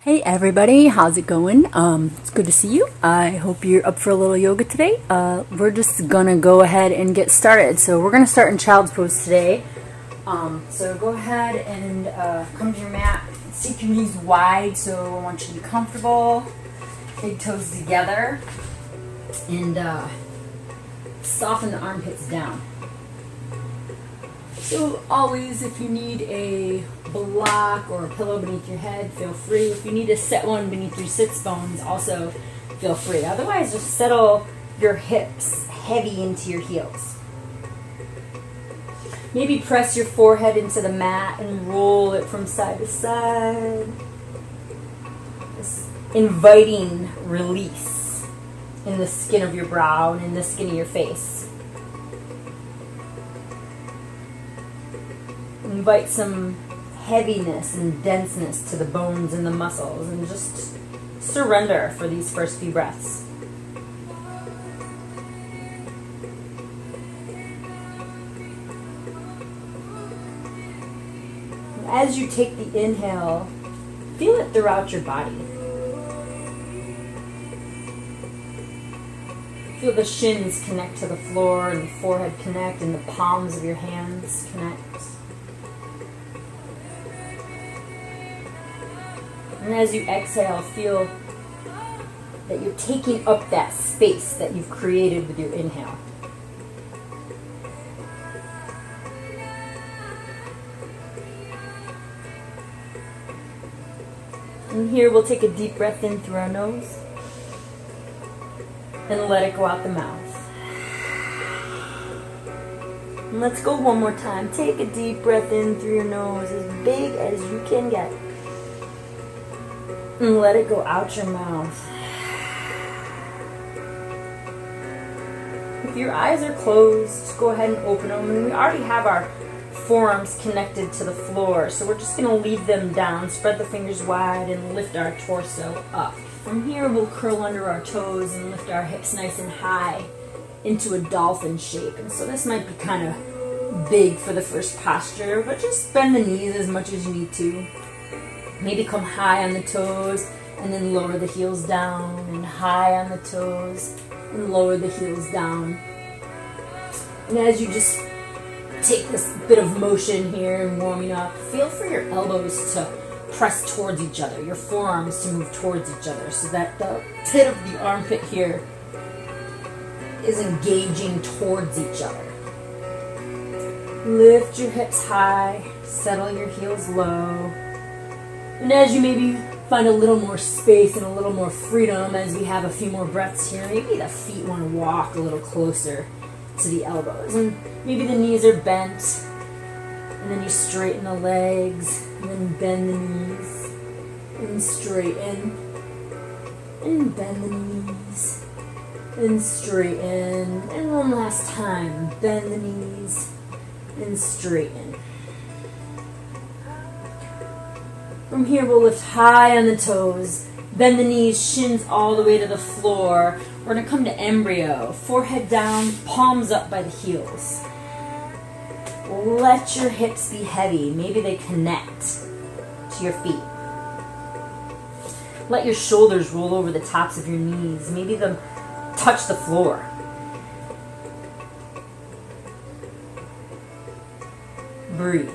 Hey everybody, how's it going? It's good to see you. I hope you're up for a little yoga today. We're just gonna go ahead and get started. So we're gonna start in child's pose today. So go ahead and come to your mat. Seat your knees wide, so I want you to be comfortable. Big toes together. And soften the armpits down. So always, if you need a block or a pillow beneath your head, feel free. If you need to set one beneath your sits bones, also feel free. Otherwise, just settle your hips heavy into your heels. Maybe press your forehead into the mat and roll it from side to side. This inviting release in the skin of your brow and in the skin of your face. Invite some heaviness and denseness to the bones and the muscles, and just surrender for these first few breaths. As you take the inhale, feel it throughout your body. Feel the shins connect to the floor and the forehead connect and the palms of your hands connect. And as you exhale, feel that you're taking up that space that you've created with your inhale. And here we'll take a deep breath in through our nose and let it go out the mouth. And let's go one more time. Take a deep breath in through your nose, as big as you can get. And let it go out your mouth. If your eyes are closed, go ahead and open them. And we already have our forearms connected to the floor, so we're just going to leave them down. Spread the fingers wide and lift our torso up. From here, we'll curl under our toes and lift our hips nice and high into a dolphin shape. And so this might be kind of big for the first posture, but just bend the knees as much as you need to. Maybe come high on the toes and then lower the heels down, and high on the toes and lower the heels down. And as you just take this bit of motion here and warming up, feel for your elbows to press towards each other, your forearms to move towards each other, so that the pit of the armpit here is engaging towards each other. Lift your hips high, settle your heels low. And as you maybe find a little more space and a little more freedom as we have a few more breaths here, maybe the feet want to walk a little closer to the elbows. And maybe the knees are bent. And then you straighten the legs. And then bend the knees. And straighten. And bend the knees. And straighten. And one last time. Bend the knees. And straighten. From here, we'll lift high on the toes, bend the knees, shins all the way to the floor. We're going to come to embryo, forehead down, palms up by the heels. Let your hips be heavy. Maybe they connect to your feet. Let your shoulders roll over the tops of your knees. Maybe them touch the floor. Breathe.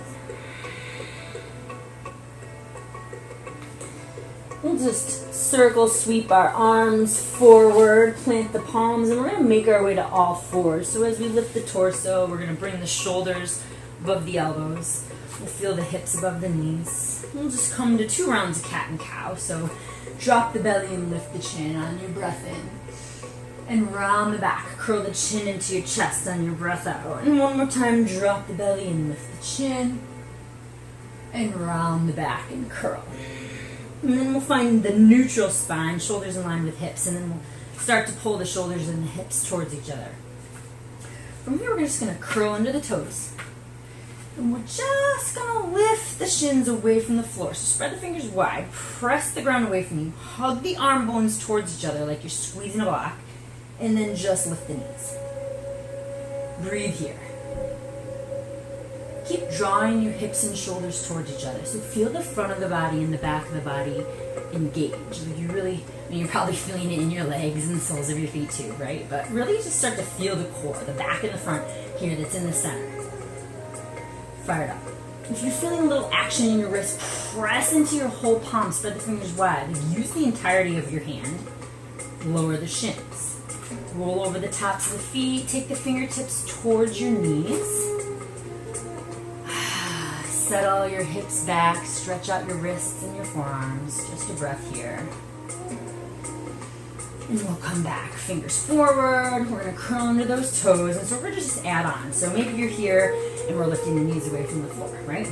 We'll just circle sweep our arms forward, plant the palms, and we're going to make our way to all fours. So as we lift the torso, we're going to bring the shoulders above the elbows. We'll feel the hips above the knees. We'll just come to 2 rounds of cat and cow. So drop the belly and lift the chin on your breath in. And round the back. Curl the chin into your chest on your breath out. And one more time, drop the belly and lift the chin. And round the back and curl. And then we'll find the neutral spine, shoulders in line with hips, and then we'll start to pull the shoulders and the hips towards each other. From here, we're just going to curl under the toes. And we're just going to lift the shins away from the floor. So spread the fingers wide, press the ground away from you, hug the arm bones towards each other like you're squeezing a block, and then just lift the knees. Breathe here. keep drawing your hips and shoulders towards each other. So feel the front of the body and the back of the body engage. Like you're probably feeling it in your legs and the soles of your feet too, right? But really just start to feel the core, the back and the front here that's in the center. Fire it up. If you're feeling a little action in your wrist, press into your whole palm, spread the fingers wide. Use the entirety of your hand. Lower the shins. Roll over the tops of the feet. Take the fingertips towards your knees. Settle your hips back. Stretch out your wrists and your forearms. Just a breath here. And we'll come back. Fingers forward. We're going to curl under those toes. And so we're going to just add on. So maybe you're here and we're lifting the knees away from the floor, right?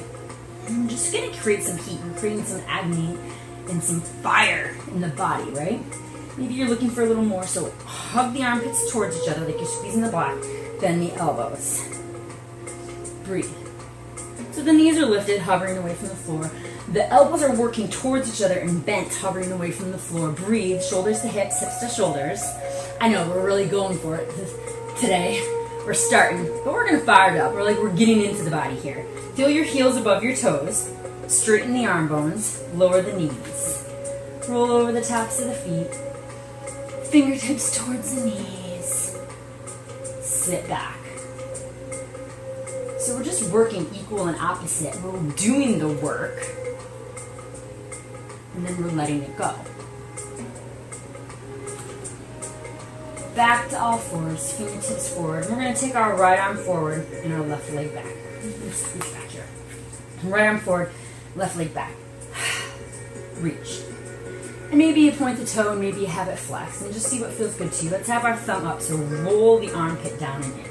And we're just going to create some heat. We're creating some agony and some fire in the body, right? Maybe you're looking for a little more. So hug the armpits towards each other like you're squeezing the block. Bend the elbows. Breathe. So the knees are lifted, hovering away from the floor. The elbows are working towards each other and bent, hovering away from the floor. Breathe, shoulders to hips, hips to shoulders. I know, we're really going for it today. We're starting, but we're gonna fire it up. We're getting into the body here. Feel your heels above your toes. Straighten the arm bones. Lower the knees. Roll over the tops of the feet. Fingertips towards the knees. Sit back. So we're just working equal and opposite. We're doing the work. And then we're letting it go. Back to all fours, fingertips forward. We're going to take our right arm forward and our left leg back. Reach back here. Right arm forward, left leg back. Reach. And maybe you point the toe and maybe you have it flex. And just see what feels good to you. Let's have our thumb up. So roll the armpit down and in.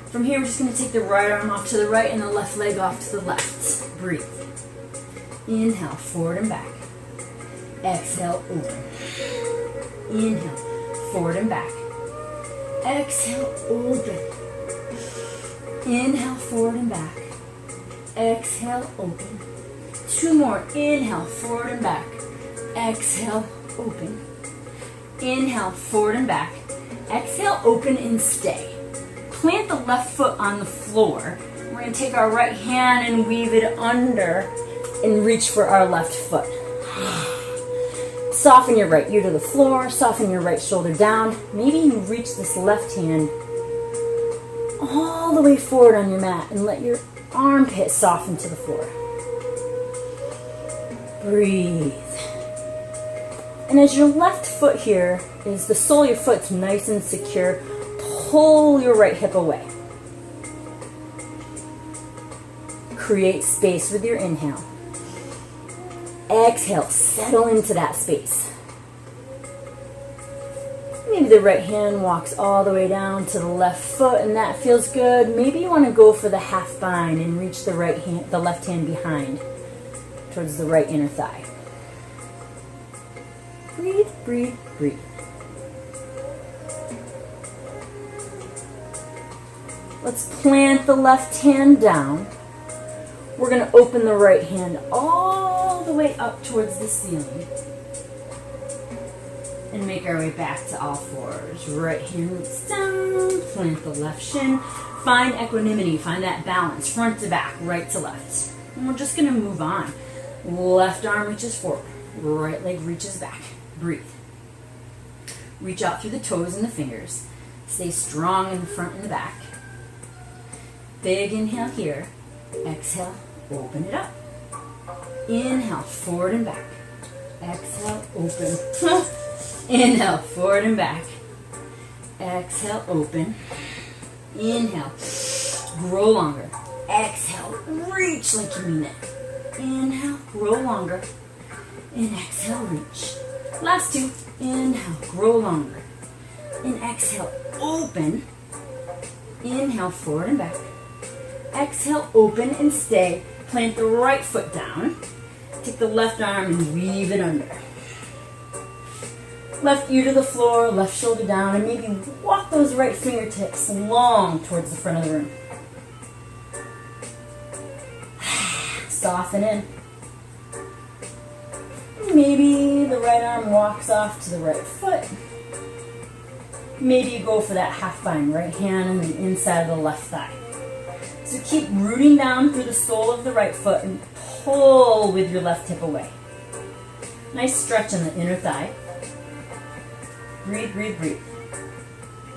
From here, we're just going to take the right arm off to the right and the left leg off to the left. Breathe. Inhale, forward and back. Exhale, open. Inhale, forward and back. Exhale, open. Inhale, forward and back. Exhale, open. Two more. Inhale, forward and back. Exhale, open. Inhale, forward and back. Exhale, open and stay. Plant the left foot on the floor. We're going to take our right hand and weave it under and reach for our left foot. Soften your right ear to the floor. Soften your right shoulder down. Maybe you reach this left hand all the way forward on your mat and let your armpit soften to the floor. Breathe. And as your left foot here is the sole of your foot's nice and secure, pull your right hip away. Create space with your inhale. Exhale, settle into that space. Maybe the right hand walks all the way down to the left foot and that feels good. Maybe you want to go for the half bind and reach the left hand behind towards the right inner thigh. Breathe, breathe, breathe. Let's plant the left hand down. We're going to open the right hand all the way up towards the ceiling. And make our way back to all fours. Right hand roots down. Plant the left shin. Find equanimity. Find that balance. Front to back. Right to left. And we're just going to move on. Left arm reaches forward. Right leg reaches back. Breathe. Reach out through the toes and the fingers. Stay strong in the front and the back. Big inhale here. Exhale, open it up. Inhale, forward and back. Exhale, open. Inhale, forward and back. Exhale, open. Inhale, grow longer. Exhale, reach like you mean it. Inhale, grow longer. And exhale, reach. Last two. Inhale, grow longer. And exhale, open. Inhale, forward and back. Exhale, open and stay. Plant the right foot down. Take the left arm and weave it under. Left ear to the floor, left shoulder down, and maybe walk those right fingertips long towards the front of the room. Soften in. Maybe the right arm walks off to the right foot. Maybe you go for that half bind, right hand on the inside of the left thigh. So keep rooting down through the sole of the right foot and pull with your left hip away. Nice stretch on the inner thigh. Breathe, breathe, breathe.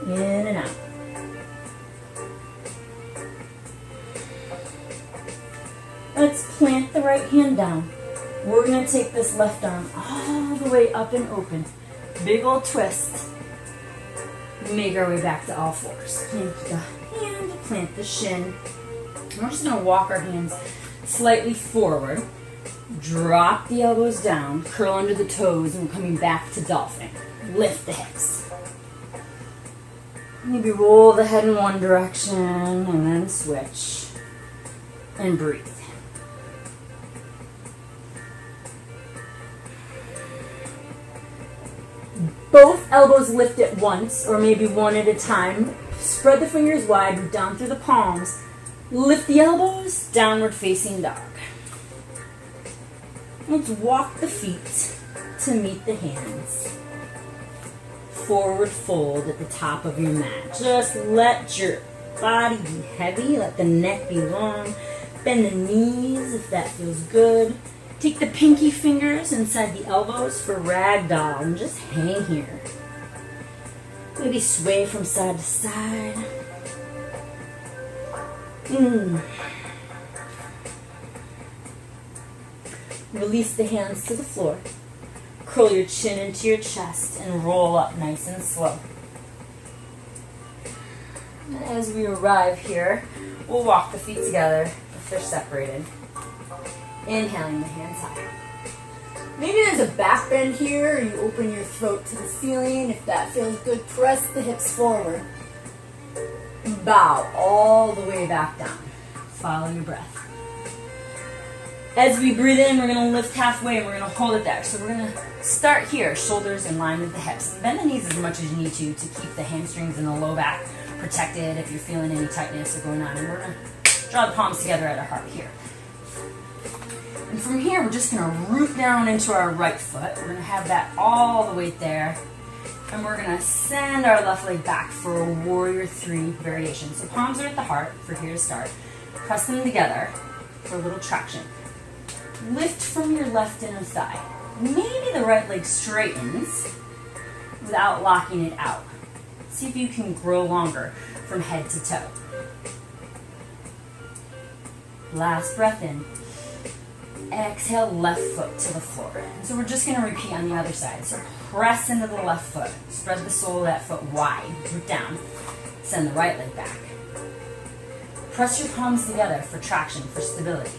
In and out. Let's plant the right hand down. We're going to take this left arm all the way up and open. Big old twist. Make our way back to all fours. Plant the hand, plant the shin. And we're just going to walk our hands slightly forward. Drop the elbows down, curl under the toes, and we're coming back to dolphin. Lift the hips. Maybe roll the head in one direction and then switch. And breathe. Both elbows lift at once, or maybe one at a time. Spread the fingers wide, root down through the palms. Lift the elbows, downward facing dog. Let's walk the feet to meet the hands. Forward fold at the top of your mat. Just let your body be heavy, let the neck be long. Bend the knees if that feels good. Take the pinky fingers inside the elbows for ragdoll and just hang here. Maybe sway from side to side. Release the hands to the floor. Curl your chin into your chest and roll up nice and slow. And as we arrive here, we'll walk the feet together if they're separated. Inhaling the hands high. Maybe there's a back bend here, or you open your throat to the ceiling. If that feels good, press the hips forward. Bow all the way back down. Follow your breath. As we breathe in, we're going to lift halfway and we're going to hold it there. So we're going to start here, shoulders in line with the hips. And bend the knees as much as you need to keep the hamstrings and the low back protected if you're feeling any tightness or going on. And we're going to draw the palms together at our heart here. And from here, we're just going to root down into our right foot. We're going to have that all the way there. And we're going to send our left leg back for a warrior 3 variation. So palms are at the heart for here to start. Press them together for a little traction. Lift from your left inner thigh. Maybe the right leg straightens without locking it out. See if you can grow longer from head to toe. Last breath in. Exhale, left foot to the floor. So we're just going to repeat on the other side. So press into the left foot. Spread the sole of that foot wide. Root down. Send the right leg back. Press your palms together for traction, for stability.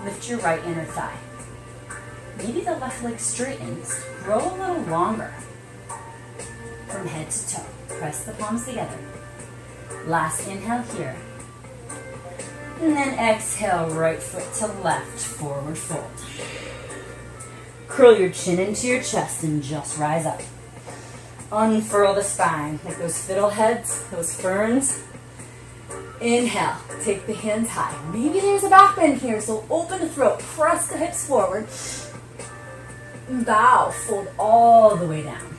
Lift your right inner thigh. Maybe the left leg straightens. Grow a little longer from head to toe. Press the palms together. Last inhale here. And then exhale, right foot to left, forward fold. Curl your chin into your chest and just rise up. Unfurl the spine, like those fiddleheads, those ferns. Inhale, take the hands high. Maybe there's a back bend here, so open the throat, press the hips forward. Bow, fold all the way down.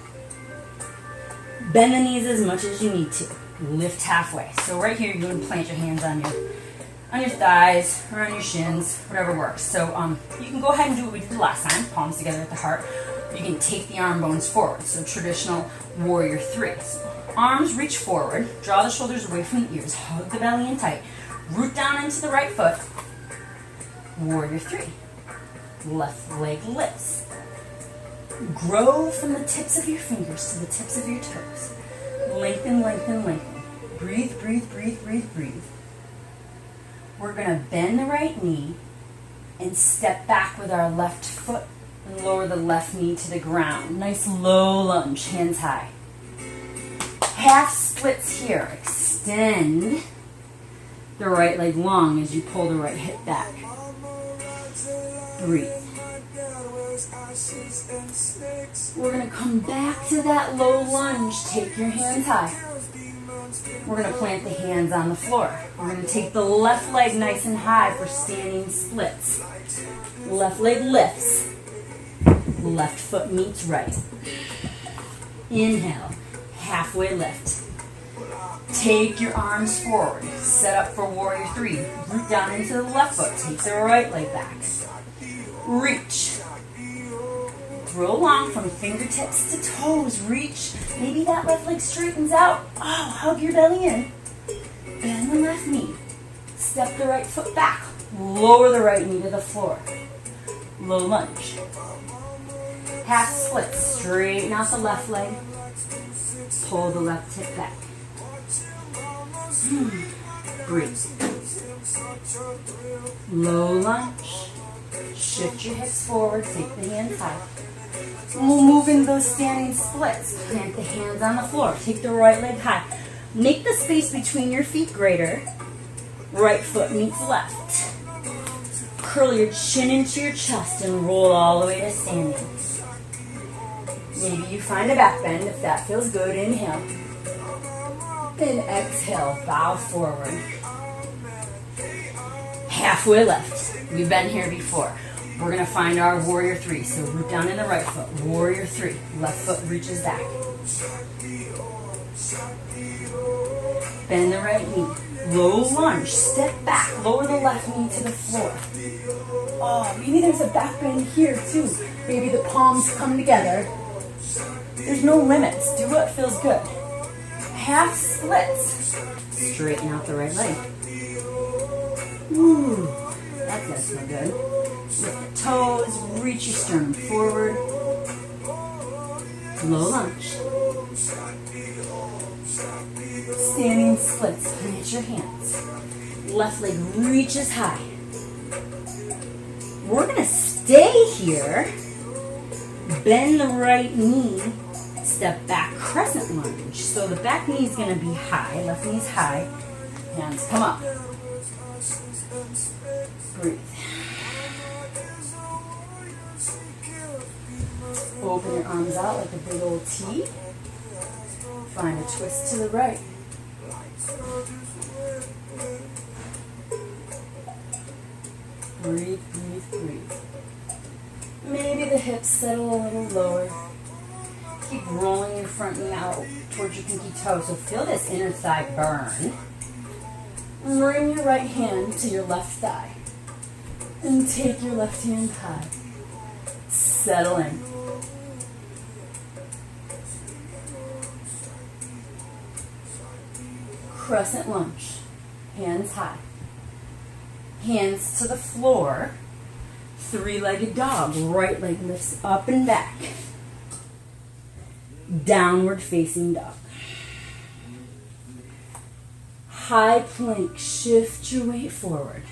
Bend the knees as much as you need to. Lift halfway. So right here, you're going to plant your hands on your thighs or on your shins, whatever works. So you can go ahead and do what we did last time, palms together at the heart. You can take the arm bones forward, so traditional warrior 3. So arms reach forward, draw the shoulders away from the ears, hug the belly in tight, root down into the right foot, warrior 3. Left leg lifts. Grow from the tips of your fingers to the tips of your toes. Lengthen, lengthen, lengthen. Breathe, breathe, breathe, breathe, breathe. We're going to bend the right knee and step back with our left foot and lower the left knee to the ground. Nice low lunge, hands high. Half splits here. Extend the right leg long as you pull the right hip back. Breathe. We're going to come back to that low lunge. Take your hands high. We're going to plant the hands on the floor. We're going to take the left leg nice and high for standing splits. Left leg lifts. Left foot meets right. Inhale. Halfway lift. Take your arms forward. Set up for warrior three. Root down into the left foot. Take the right leg back. Reach. Grow long from fingertips to toes. Reach. Maybe that left leg straightens out. Oh, hug your belly in. Bend the left knee. Step the right foot back. Lower the right knee to the floor. Low lunge. Half split. Straighten out the left leg. Pull the left hip back. Breathe. Low lunge. Shift your hips forward. Take the hands high. We'll move in those standing splits. Plant the hands on the floor. Take the right leg high. Make the space between your feet greater. Right foot meets left. Curl your chin into your chest and roll all the way to standing. Maybe you find a back bend if that feels good. Inhale. Then exhale, bow forward. Halfway left. We've been here before. We're going to find our warrior three. So root down in the right foot. Warrior three. Left foot reaches back. Bend the right knee. Low lunge. Step back. Lower the left knee to the floor. Oh, maybe there's a back bend here too. Maybe the palms come together. There's no limits. Do what feels good. Half splits. Straighten out the right leg. Ooh, that does feel good. Lift the toes, reach your sternum forward. Low lunge. Standing splits. Plant your hands. Left leg reaches high. We're going to stay here. Bend the right knee. Step back, crescent lunge. So the back knee is going to be high, left knee is high. Hands come up. Breathe. Open your arms out like a big old T. Find a twist to the right. Breathe, breathe, breathe. Maybe the hips settle a little lower. Keep rolling your front knee out towards your pinky toe. So feel this inner thigh burn. Bring your right hand to your left thigh. And take your left hand high. Settle in. Crescent lunge. Hands high. Hands to the floor. Three-legged dog. Right leg lifts up and back. Downward facing dog. High plank. Shift your weight forward.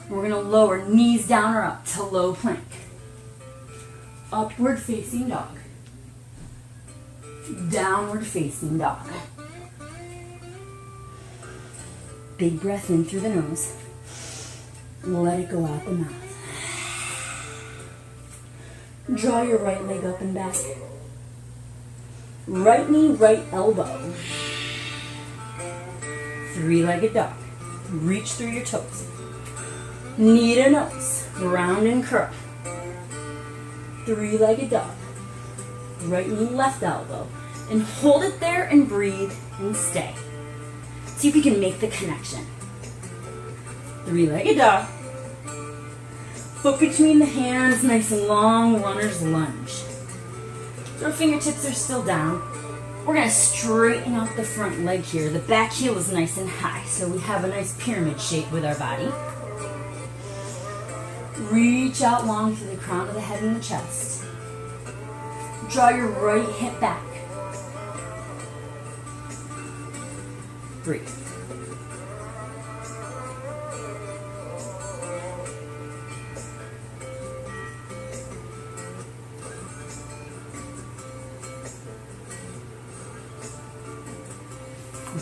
We're going to lower knees down or up to low plank. Upward facing dog. Downward facing dog. Big breath in through the nose. Let it go out the mouth. Draw your right leg up and back. Right knee, right elbow. Three-legged dog. Reach through your toes. Knee to nose. Round and curl. Three-legged dog. Right knee, left elbow. And hold it there and breathe and stay. See if you can make the connection. Three-legged dog. Foot between the hands, nice and long, runner's lunge. So our fingertips are still down. We're going to straighten out the front leg here. The back heel is nice and high, so we have a nice pyramid shape with our body. Reach out long through the crown of the head and the chest. Draw your right hip back. Breathe.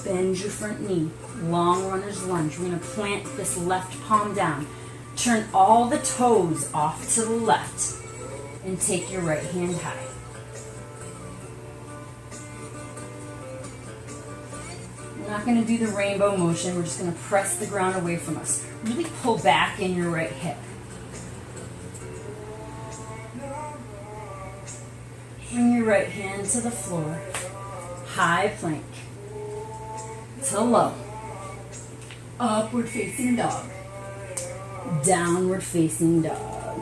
Bend your front knee. Long runner's lunge. We're going to plant this left palm down. Turn all the toes off to the left. And take your right hand high. We're not going to do the rainbow motion. We're just going to press the ground away from us. Really pull back in your right hip. Bring your right hand to the floor. High plank. to low. Upward facing dog. Downward facing dog.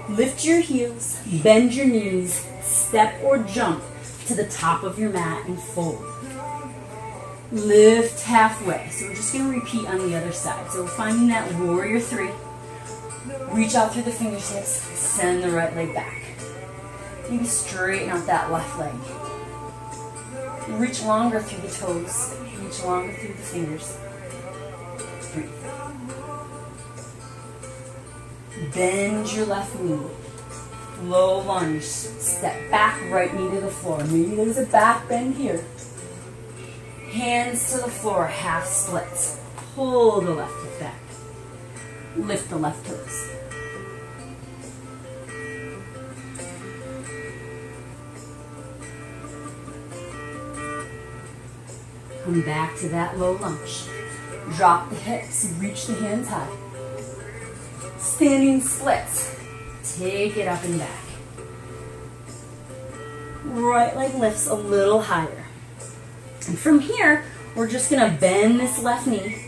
Lift your heels, bend your knees, step or jump to the top of your mat and fold. Lift halfway. So we're just going to repeat on the other side. So we're finding that warrior 3. Reach out through the fingertips, send the right leg back. Maybe straighten out that left leg. Reach longer through the toes, reach longer through the fingers. Breathe. Bend your left knee. Low lunge. Step back, right knee to the floor. Maybe there's a back bend here. Hands to the floor, half splits. Pull the left hip back. Lift the left toes. Come back to that low lunge. Drop the hips, reach the hands high. Standing splits. Take it up and back. Right leg lifts a little higher. And from here, we're just going to bend this left knee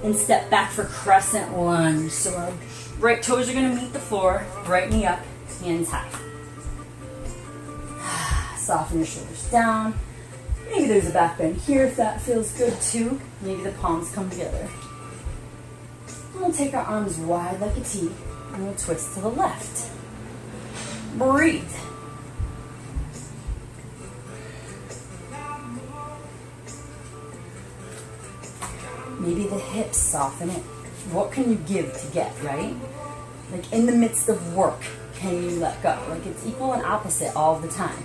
and step back for crescent lunge. So our right toes are going to meet the floor, right knee up, hands high. Soften your shoulders down. Maybe there's a back bend here if that feels good too. Maybe the palms come together. And we'll take our arms wide like a T and we'll twist to the left. Breathe. Maybe the hips soften it. What can you give to get, right? Like in the midst of work, can you let go? Like it's equal and opposite all the time.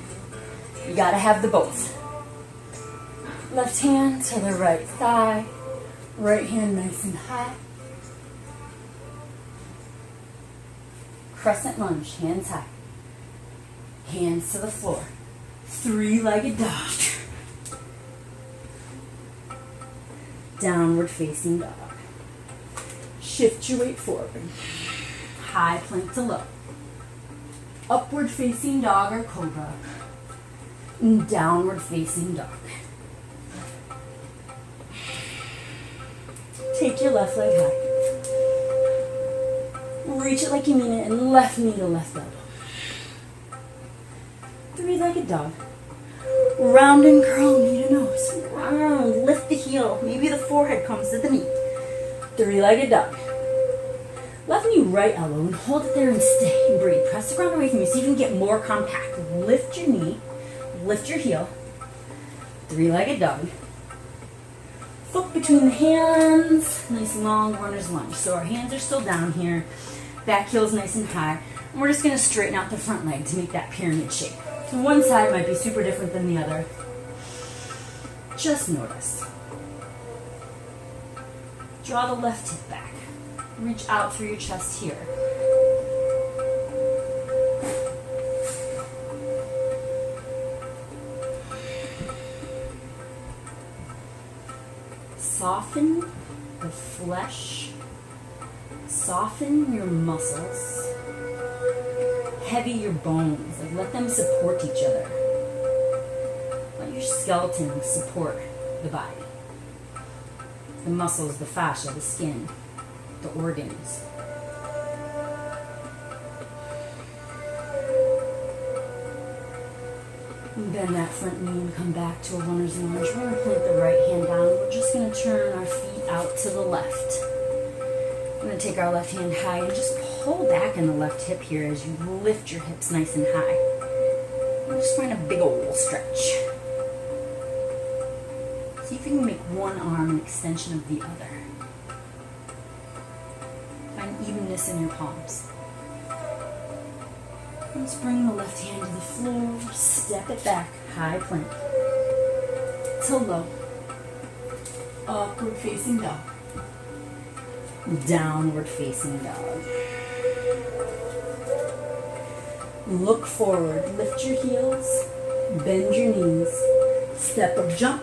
You gotta have the both. Left hand to the right thigh. Right hand nice and high. Crescent lunge, hands high. Hands to the floor. Three-legged dog. Downward facing dog. Shift your weight forward. High plank to low. Upward facing dog or cobra. And downward facing dog. Take your left leg high. Reach it like you mean it and left knee to left elbow. Three-legged dog. Round and curl, knee to nose. Round, lift the heel. Maybe the forehead comes to the knee. Three-legged dog. Left knee, right elbow, and hold it there and stay and breathe. Press the ground away from you so you can get more compact. Lift your knee, lift your heel. Three-legged dog. Foot between the hands. Nice long runner's lunge. So our hands are still down here. Back heel's nice and high. And we're just going to straighten out the front leg to make that pyramid shape. So one side might be super different than the other. Just notice. Draw the left hip back. Reach out through your chest here. Soften the flesh. Soften your muscles. Heavy your bones. Like let them support each other. Let your skeleton support the body. The muscles, the fascia, the skin, the organs. Bend that front knee and come back to a runner's lunge. We're going to plant the right hand down. We're just going to turn our feet out to the left. We're going to take our left hand high and just pull back in the left hip here as you lift your hips nice and high. And just find a big old stretch. See if you can make one arm an extension of the other. Find evenness in your palms. Let's bring the left hand to the floor, step it back, high plank, to low, upward facing dog, downward facing dog. Look forward, lift your heels, bend your knees, step or jump,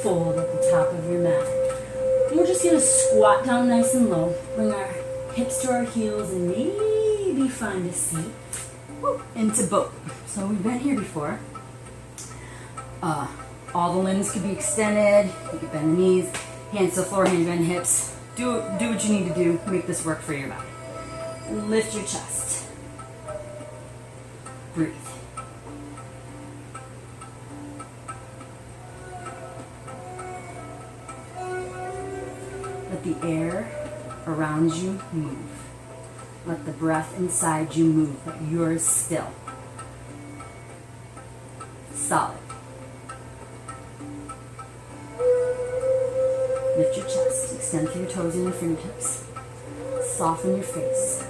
fold at the top of your mat. And we're just going to squat down nice and low, bring our hips to our heels and maybe find a seat. Into boat. So we've been here before. All the limbs could be extended. You could bend the knees, hands to the floor, hands bend hips. Do what you need to do. Make this work for your body. Lift your chest. Breathe. Let the air around you move. Let the breath inside you move, but yours still. Solid. Lift your chest, extend through your toes and your fingertips. Soften your face.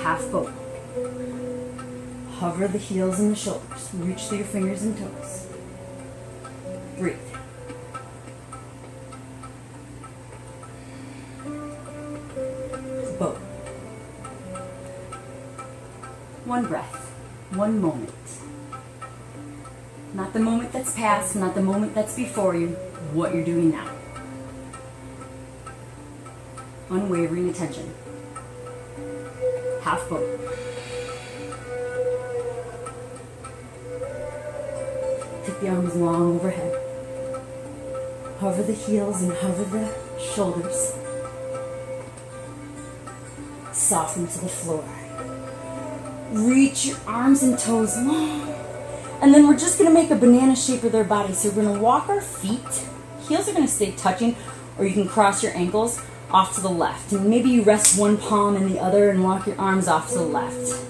Half boat. Hover the heels and the shoulders. Reach through your fingers and toes. Breathe. Boat. One breath, one moment. Not the moment that's past, not the moment that's before you, what you're doing now. Unwavering attention. Half boat. Take the arms long overhead. Hover the heels and hover the shoulders. Soften to the floor. Reach your arms and toes long. And then we're just going to make a banana shape with our body. So we're going to walk our feet. Heels are going to stay touching, or you can cross your ankles off to the left. And maybe you rest one palm in the other and walk your arms off to the left.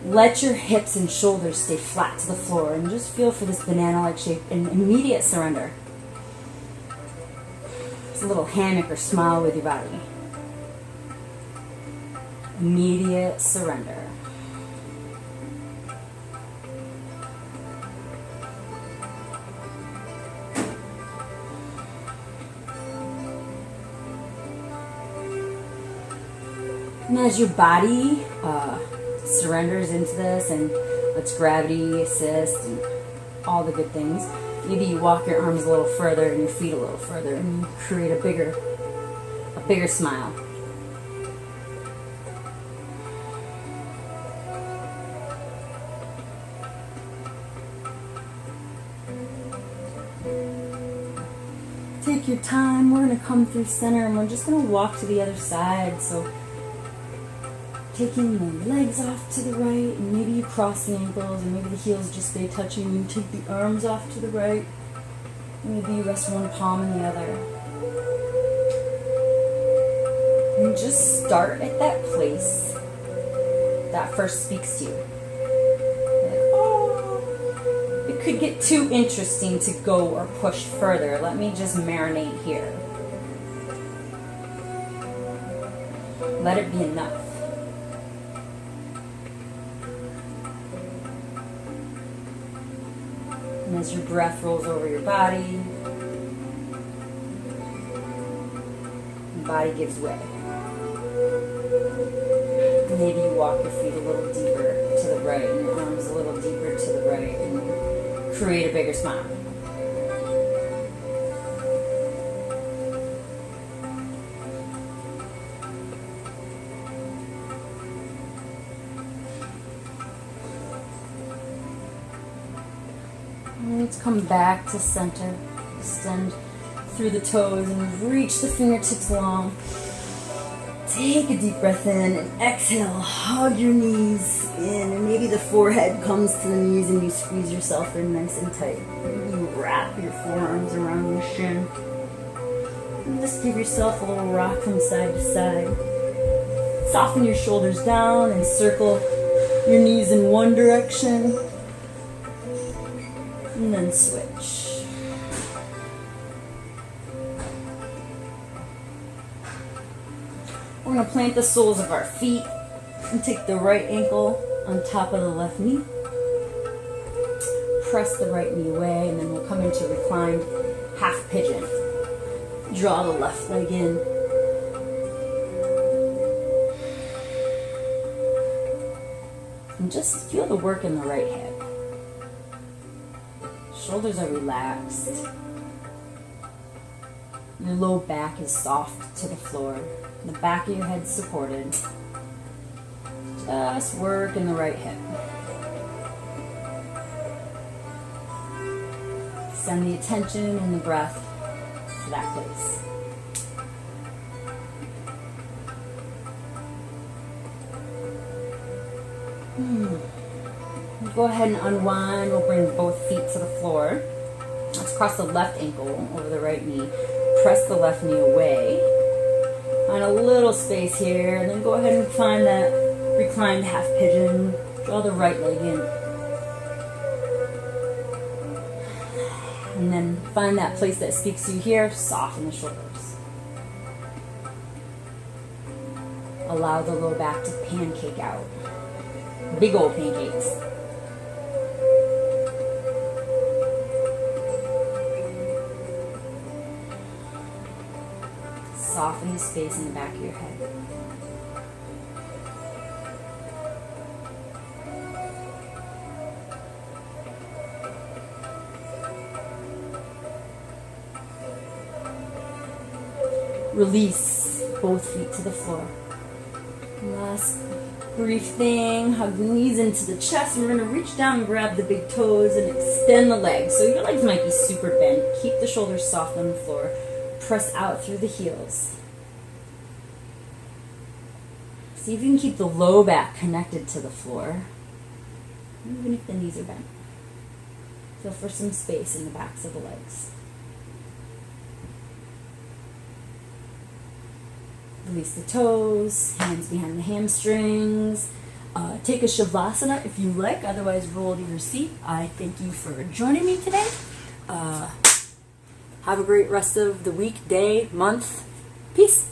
Let your hips and shoulders stay flat to the floor and just feel for this banana-like shape and immediate surrender. It's a little hammock or smile with your body. Immediate surrender. And as your body surrenders into this and lets gravity assist and all the good things, maybe you walk your arms a little further and your feet a little further and you create a bigger smile. Take your time. We're going to come through center and we're just going to walk to the other side. So taking the legs off to the right, and maybe you cross the ankles, and maybe the heels just stay touching. You take the arms off to the right. Maybe you rest one palm in the other. And just start at that place that first speaks to you. Like, oh, it could get too interesting to go or push further. Let me just marinate here. Let it be enough. And as your breath rolls over your body, the body gives way. Maybe you walk your feet a little deeper to the right and your arms a little deeper to the right and create a bigger smile. Let's come back to center. Extend through the toes and reach the fingertips long. Take a deep breath in and exhale. Hug your knees in, and maybe the forehead comes to the knees and you squeeze yourself in nice and tight. Maybe you wrap your forearms around your shin. And just give yourself a little rock from side to side. Soften your shoulders down and circle your knees in one direction. And then switch. We're going to plant the soles of our feet and take the right ankle on top of the left knee. Press the right knee away, and then we'll come into reclined half pigeon. Draw the left leg in. And just feel the work in the right hip. Shoulders are relaxed. Your low back is soft to the floor. The back of your head supported. Just work in the right hip. Send the attention and the breath to that place. Go ahead and unwind. We'll bring both feet to the floor. Let's cross the left ankle over the right knee. Press the left knee away. Find a little space here, and then go ahead and find that reclined half pigeon. Draw the right leg in. And then find that place that speaks to you here. Soften the shoulders. Allow the low back to pancake out. Big old pancakes. Soften the space in the back of your head. Release both feet to the floor. Last brief thing, hug the knees into the chest, and we're going to reach down and grab the big toes and extend the legs. So your legs might be super bent. Keep the shoulders soft on the floor. Press out through the heels. See if you can keep the low back connected to the floor, even if the knees are bent. Feel for some space in the backs of the legs. Release the toes, hands behind the hamstrings. Take a shavasana if you like, otherwise roll to your seat. I thank you for joining me today. Have a great rest of the week, day, month. Peace.